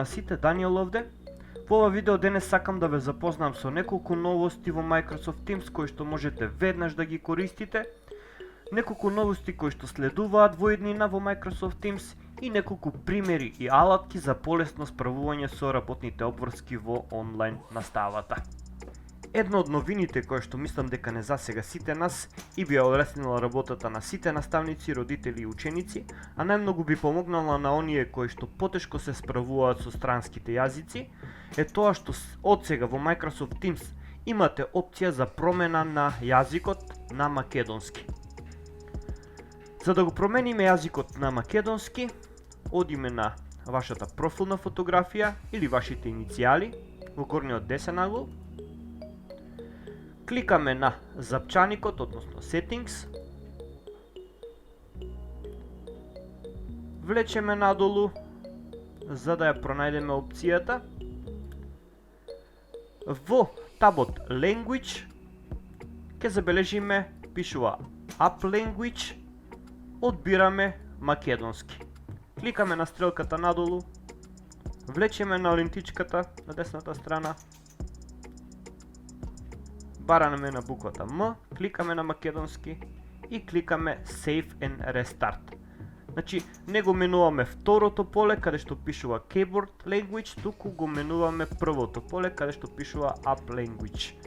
на сите, Даниел овде. Во ова видео денес сакам да ве запознам со неколку новости во Microsoft Teams кои што можете веднаш да ги користите, неколку новости кои што следуваат во иднина во Microsoft Teams и неколку примери и алатки за полесно справување со работните обврски во онлайн наставата. Една од новините која што мислам дека не засега сите нас и би ја олеснила работата на сите наставници, родители и ученици, а најмногу би помогнала на оние кои што потешко се справуваат со странските јазици, е тоа што од сега во Microsoft Teams имате опција за промена на јазикот на македонски. За да го промениме јазикот на македонски, одиме на вашата профилна фотографија или вашите иницијали во горниот десен агол. Кликаме на запчаникот, односно Settings. Влечеме надолу за да ја пронајдеме опцијата. Во табот Language ќе забележиме пишува Up Language. Одбираме македонски. Кликаме на стрелката надолу. Влечеме на лентичката на десната страна. Бараме на буквата М, кликаме на македонски и кликаме Save and Restart. Значи, не го менуваме второто поле каде што пишува Keyboard Language, туку го менуваме првото поле каде што пишува Up Language.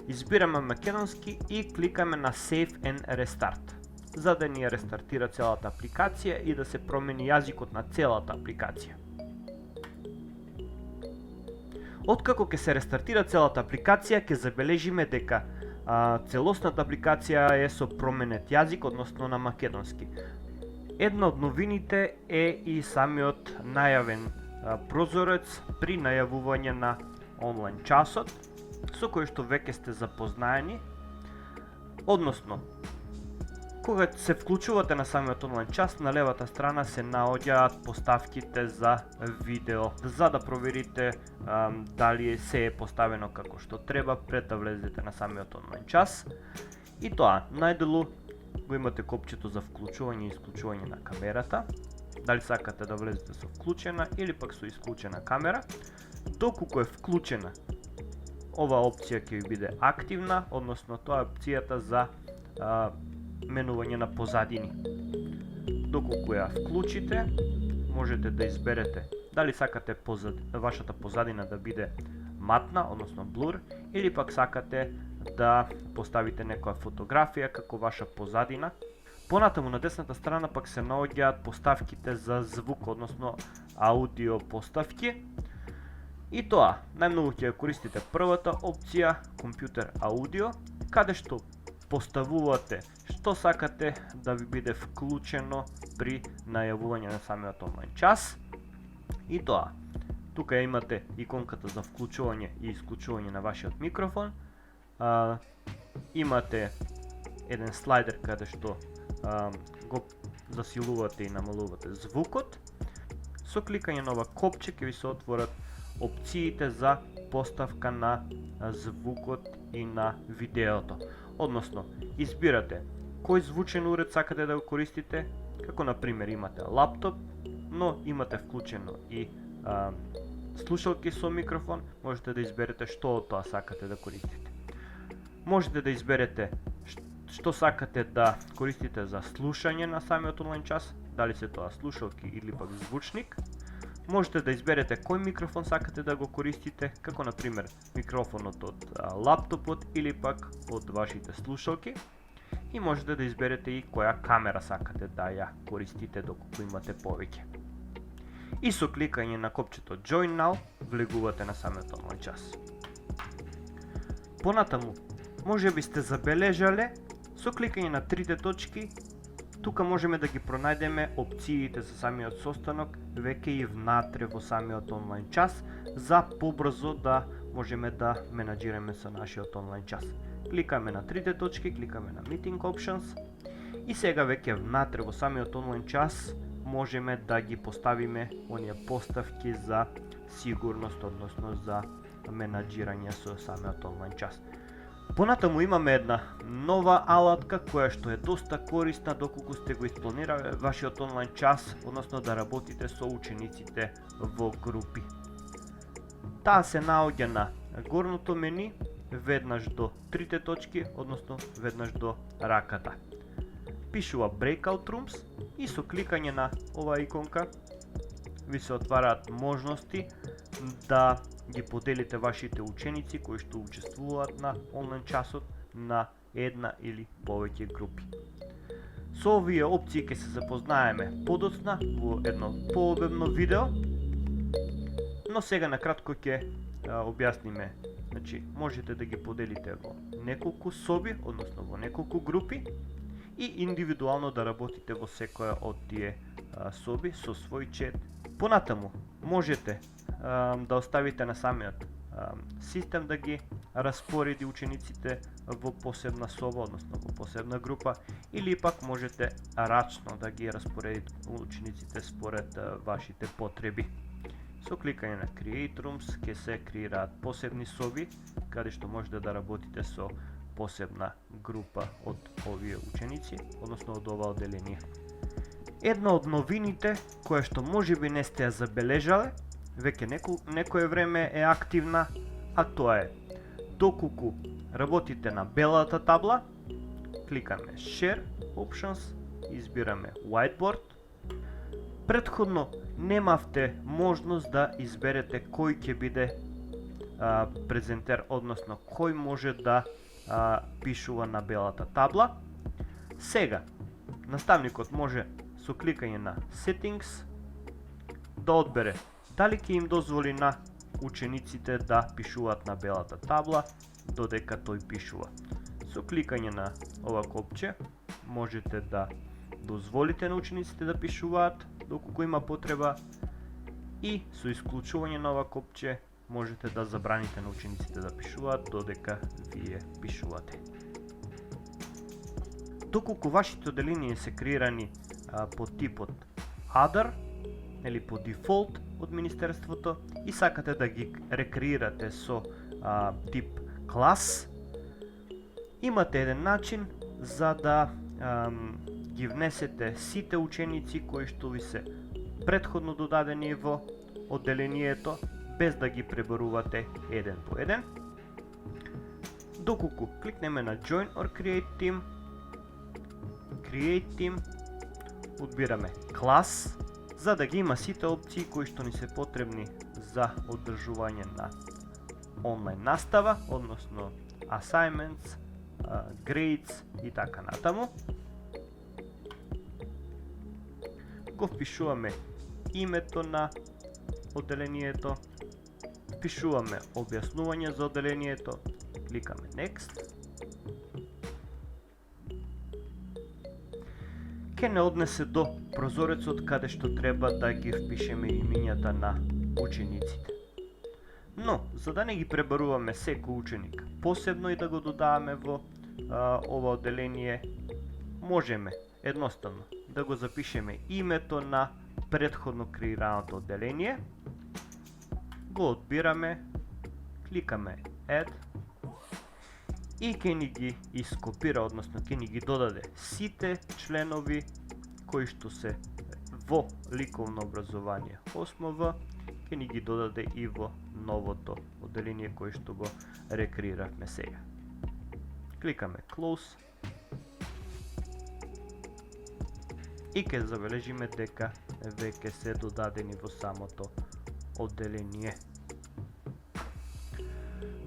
Избираме македонски и кликаме на Save and Restart, за да ни ја рестартира целата апликација и да се промени јазикот на целата апликација. Откако ќе се рестартира целата апликација, ќе забележиме дека целосната апликација е со променет јазик, односно на македонски. Една од новините е и самиот најавен прозорец при најавување на онлайн часот, со кој што веќе сте запознаени, односно, кога се вклучувате на самиот онлайн час, на левата страна се наоѓаат поставките за видео, за да проверите дали се е поставено како што треба пред да влезете на самиот онлайн час. И тоа, најделу го имате копчето за вклучување и исклучување на камерата, дали сакате да влезете со вклучена или пак со исклучена камера. Доколку е вклучена, оваа опција ќе ви биде активна, односно тоа е опцијата за менување на позадини. Доколку ја вклучите, можете да изберете дали сакате вашата позадина да биде матна, односно блур, или пак сакате да поставите некоја фотографија како ваша позадина. Понатаму на десната страна пак се наоѓаат поставките за звук, односно аудио поставки. И тоа, најмногу ќе ја користите првата опција, компјутер аудио, каде што поставувате што сакате да ви биде вклучено при најавување на самиот онлайн час. И тоа, тука имате иконката за вклучување и исклучување на вашиот микрофон. Имате еден слайдер каде што го засилувате и намалувате звукот. Со кликање на ова копче ќе ви се отворат опциите за поставка на звукот и на видеото. Односно, избирате кој звучен уред сакате да го користите, како на пример имате лаптоп, но имате вклучено и слушалки со микрофон, можете да изберете што од тоа сакате да користите. Можете да изберете што сакате да користите за слушање на самиот онлайн час, дали се тоа слушалки или пак звучник. Можете да изберете кој микрофон сакате да го користите, како на пример микрофонот од лаптопот или пак од вашите слушалки. И можете да изберете и која камера сакате да ја користите доколку имате повеќе. И со кликање на копчето Join Now влегувате на самиот онлайн час. Понатаму, можеби сте забележале, со кликање на трите точки, тука можеме да ги пронајдеме опциите за самиот состанок веќе и внатре во самиот онлайн час, за побрзо да можеме да менаџираме со нашиот онлайн час. Кликаме на трите точки, кликаме на Meeting Options и сега веќе внатре во самиот онлайн час можеме да ги поставиме оние поставки за сигурност, односно за менаџирање со самиот онлайн час. Понатаму имаме една нова алатка која што е доста корисна доколку сте го испланирале вашиот онлайн час, односно да работите со учениците во групи. Таа се наоѓа на горното мени, веднаш до трите точки, односно веднаш до раката. Пишува Breakout Rooms и со кликање на оваа иконка ви се отвараат можности да ги поделите вашите ученици кои што учествуваат на онлайн часот на една или повеќе групи. Со овие опции ќе се запознаеме подоцна во едно пообемно видео, но сега накратко ќе објасниме. Значи, можете да ги поделите во неколку соби, односно во неколку групи и индивидуално да работите во секоја од тие соби со свој чет. Понатаму, можете да оставите на самиот систем да ги распореди учениците во посебна соба, односно во посебна група, или пак можете рачно да ги распоредите учениците според вашите потреби. Со кликање на Create Rooms ќе се креираат посебни соби, каде што можете да работите со посебна група од овие ученици, односно од ова одделение. Една од новините, која што можеби не сте ја забележале, веќе некое време е активна, а тоа е доколку работите на белата табла, кликаме Share Options, избираме Whiteboard. Претходно немавте можност да изберете кој ќе биде презентер, односно кој може да пишува на белата табла. Сега, наставникот може со кликање на Settings да одбере дали ќе им дозволи на учениците да пишуваат на белата табла додека тој пишува. Со кликање на ова копче можете да дозволите на учениците да пишуваат доколку има потреба и со исклучување на ова копче можете да забраните на учениците да пишуваат додека вие пишувате. Доколку вашите одделенија се креирани по типот Other или по дефолт од Министерството и сакате да ги рекреирате со тип клас, имате еден начин за да ги внесете сите ученици кои што ви се претходно додадени во одделението, без да ги пребарувате еден по еден. Доколку кликнеме на Join or Create Team, одбираме клас, за да ги има сите опции кои што ни се потребни за одржување на онлайн настава, односно assignments, grades и така натаму. Го впишуваме името на одделението, впишуваме објаснување за одделението, кликаме Next. Ке не однесе до прозорецот каде што треба да ги впишеме имињата на учениците. Но, за да не ги пребаруваме секој ученик посебно и да го додаваме во ова одделение, можеме едноставно да го запишеме името на претходно креираното одделение, го одбираме, кликаме Add и ќе ни ги ископира, односно ќе ни ги додаде сите членови кои што се во ликовно образование 8В, ќе ни ги додаде и во новото одделение кое што го рекреиравме сега. Кликаме Close и ќе забележиме дека веќе се додадени во самото одделение.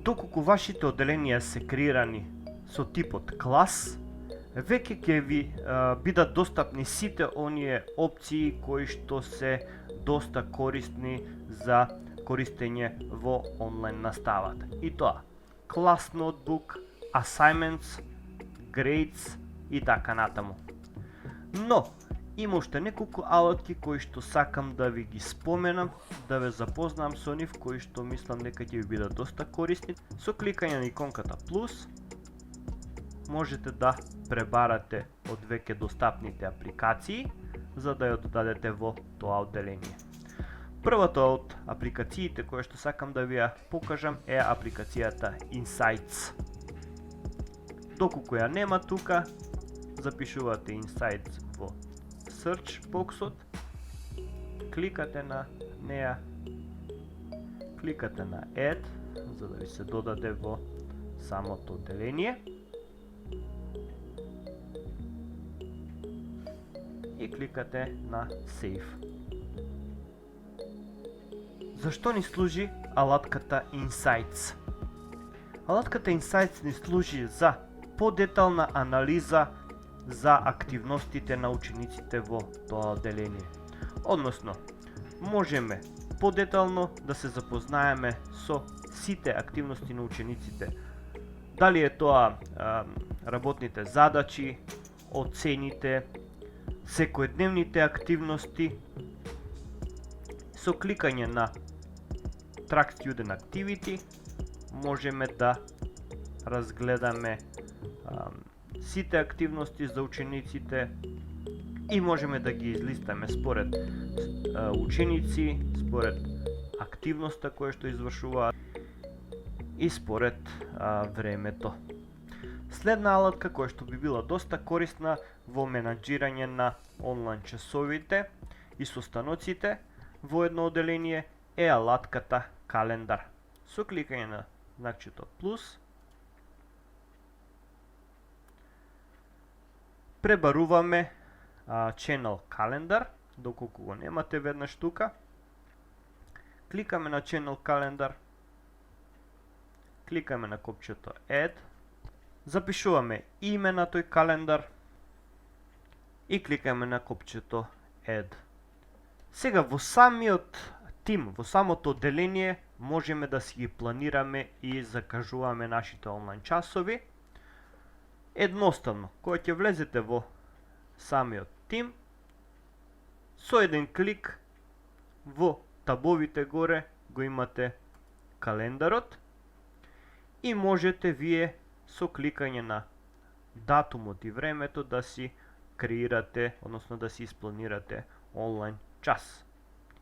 Доколку вашите одделенија се креирани со типот клас, веќе ќе ви бидат достапни сите оние опции кои што се доста корисни за користење во онлайн наставата. И тоа, Class Notebook, Assignments, Grades и така натаму. Но, има уште неколку алатки кои што сакам да ви ги споменам, да ве запознам со нив, кои што мислам дека ќе ви бидат доста корисни. Со кликање на иконката плюс, можете да пребарате од веќе достапните апликации, за да ја додадете во тоа одделение. Првата од апликациите која што сакам да ви ја покажам е апликацијата Insights. Доколку ја нема тука, запишувате Insights во Search боксот, кликате на неа, кликате на Add, за да ви се додаде во самото одделение. И кликате на Save. Зашто ни служи алатката Insights? Алатката Insights ни служи за подетална анализа за активностите на учениците во тоа одделение. Односно, можеме подетално да се запознаеме со сите активности на учениците. Дали е тоа работните задачи, оцените, секојдневните активности. Со кликање на Track Student Activity можеме да разгледаме сите активности за учениците и можеме да ги излистаме според ученици, според активноста која што извршуваат и според времето. Следна алатка која што би била доста корисна во менаџирање на онлайн часовите и состаноците во едно одделение е алатката Календар. Со кликање на знакчето плюс пребаруваме Channel Calendar, доколку го немате веднаш тука. Кликаме на Channel Calendar, кликаме на копчето Add, запишуваме име на тој календар и кликаме на копчето Add. Сега во самиот тим, во самото одделение, можеме да си ги планираме и закажуваме нашите онлайн часови. Едноставно, кога ќе влезете во самиот тим, со еден клик во табовите горе го имате календарот и можете вие со кликање на датумот и времето да си креирате, односно да си испланирате онлайн час.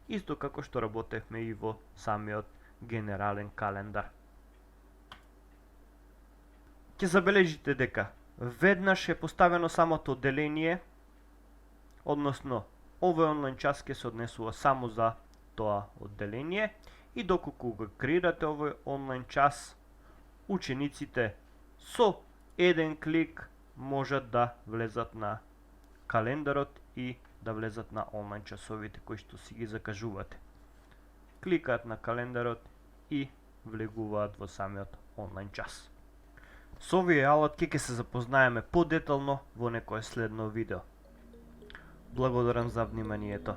Исто како што работевме и во самиот генерален календар. Ќе забележите дека веднаш е поставено самото одделение, односно овој онлайн час ќе се однесува само за тоа одделение и доколку го креирате овој онлайн час, учениците со еден клик можат да влезат на календарот и да влезат на онлайн часовите кои што си ги закажувате. Кликаат на календарот и влегуваат во самиот онлайн час. Со овие алатки ќе се запознаеме подетално во некое следно видео. Благодарам за вниманието.